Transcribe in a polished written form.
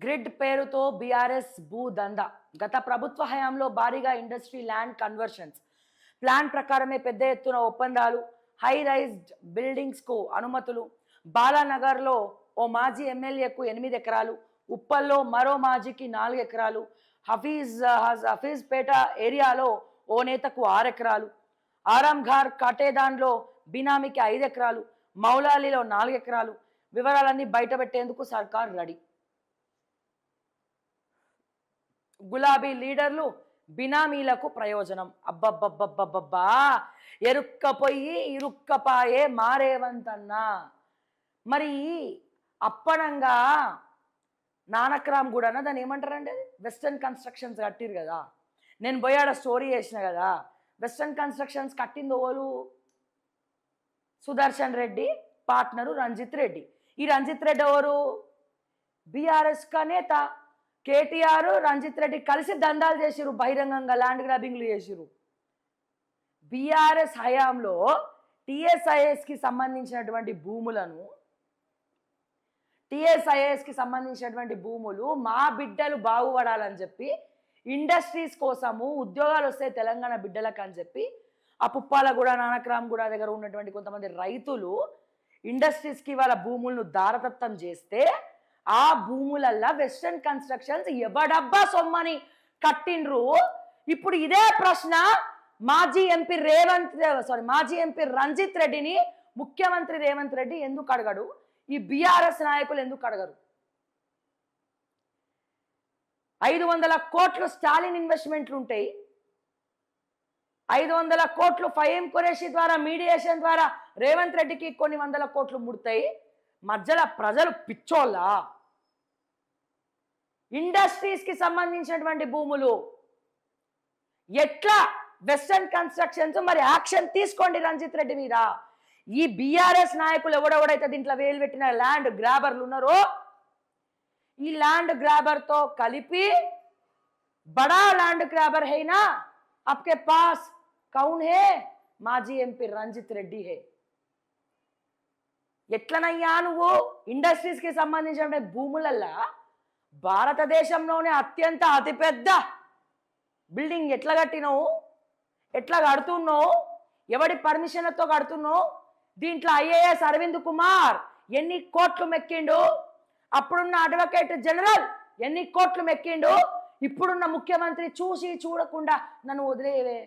Grid పేరుతో BRS భూదందా. గత ప్రభుత్వ హయాంలో భారీగా ఇండస్ట్రీ ల్యాండ్ కన్వర్షన్స్, ప్లాన్ ప్రకారమే పెద్ద ఎత్తున ఒప్పందాలు, హై రైజ్డ్ బిల్డింగ్స్కు అనుమతులు. బాలానగర్లో ఓ మాజీ ఎమ్మెల్యేకు 8 ఎకరాలు, ఉప్పల్లో మరో మాజీకి 4 ఎకరాలు, హఫీజ్పేట ఏరియాలో ఓ నేతకు 6 ఎకరాలు, ఆరాంఘర్ కటేదాన్లో బినామీకి 5 ఎకరాలు, మౌలాలిలో 4 ఎకరాలు. వివరాలన్నీ బయటపెట్టేందుకు సర్కార్ రెడీ. గులాబీ లీడర్లు బినామీలకు ప్రయోజనం. అబ్బబ్బబ్బబ్బబ్బా, ఎరుక్కపోయి ఇరుక్కపాయే మారేవంతన్నా. మరి అప్పనంగా నానక్రామ్ కూడా దాన్ని ఏమంటారండి, వెస్టర్న్ కన్స్ట్రక్షన్స్ కట్టిరు కదా. నేను పోయాడ స్టోరీ చేసిన కదా. వెస్టర్న్ కన్స్ట్రక్షన్స్ కట్టింది ఓలు సుదర్శన్ రెడ్డి, పార్ట్నరు రంజిత్ రెడ్డి. ఈ రంజిత్ రెడ్డి ఎవరు? బీఆర్ఎస్ కా నేత. కేటీఆర్ రంజిత్ రెడ్డి కలిసి దందాలు చేసిరు, బహిరంగంగా ల్యాండ్ గ్రాబింగ్లు చేసిరు. బీఆర్ఎస్ హయాంలో టీఎస్ఐఎస్కి సంబంధించినటువంటి భూములను, టీఎస్ఐఎస్కి సంబంధించినటువంటి భూములు మా బిడ్డలు బాగుపడాలని చెప్పి, ఇండస్ట్రీస్ కోసము ఉద్యోగాలు వస్తాయి తెలంగాణ బిడ్డలకు అని చెప్పి, ఆ పుప్పాలగూడ నానక్రామ్గూడ దగ్గర ఉన్నటువంటి కొంతమంది రైతులు ఇండస్ట్రీస్కి వాళ్ళ భూములను దారదత్తం చేస్తే, ఆ భూములల్లా వెస్టర్న్ కన్స్ట్రక్షన్స్ ఎవడబ్బా సొమ్మని కట్టిండ్రు. ఇప్పుడు ఇదే ప్రశ్న మాజీ ఎంపీ రంజిత్ రెడ్డిని ముఖ్యమంత్రి రేవంత్ రెడ్డి ఎందుకు అడగడు? ఈ బీఆర్ఎస్ నాయకులు ఎందుకు అడగరు? 500 కోట్లు స్టాలిన్ ఇన్వెస్ట్మెంట్లు ఉంటాయి, 500 కోట్లు ఫహీం ఖురేషీ ద్వారా మీడియేషన్ ద్వారా రేవంత్ రెడ్డికి కొన్ని వందల కోట్లు ముడతాయి. మధ్యలో ప్రజలు పిచ్చోళ్ళా? ఇండస్ట్రీస్కి సంబంధించినటువంటి భూములు ఎట్లా వెస్టర్న్ కన్స్ట్రక్షన్స్? మరి యాక్షన్ తీసుకోండి రంజిత్ రెడ్డి మీద. ఈ బీఆర్ఎస్ నాయకులు ఎవడెవడైతే దీంట్లో వేలు పెట్టిన ల్యాండ్ గ్రాబర్లు ఉన్నారో, ఈ ల్యాండ్ గ్రాబర్తో కలిపి బడా ల్యాండ్ గ్రాబర్ హైనా आपके पास कौन है? మాజీ ఎంపీ రంజిత్ రెడ్డి హే. ఎట్లనయ్యా నువ్వు ఇండస్ట్రీస్కి సంబంధించిన భూములల్లా భారతదేశంలోనే అతిపెద్ద బిల్డింగ్ ఎట్లా కట్టినావు, ఎట్లా కడుతున్నావు, ఎవడి పర్మిషన్లతో కడుతున్నావు? దీంట్లో ఐఏఎస్ అరవింద్ కుమార్ ఎన్ని కోట్లు మెక్కిండు, అప్పుడున్న అడ్వకేట్ జనరల్ ఎన్ని కోట్లు మెక్కిండు, ఇప్పుడున్న ముఖ్యమంత్రి చూసి చూడకుండా నన్ను వదిలేవే.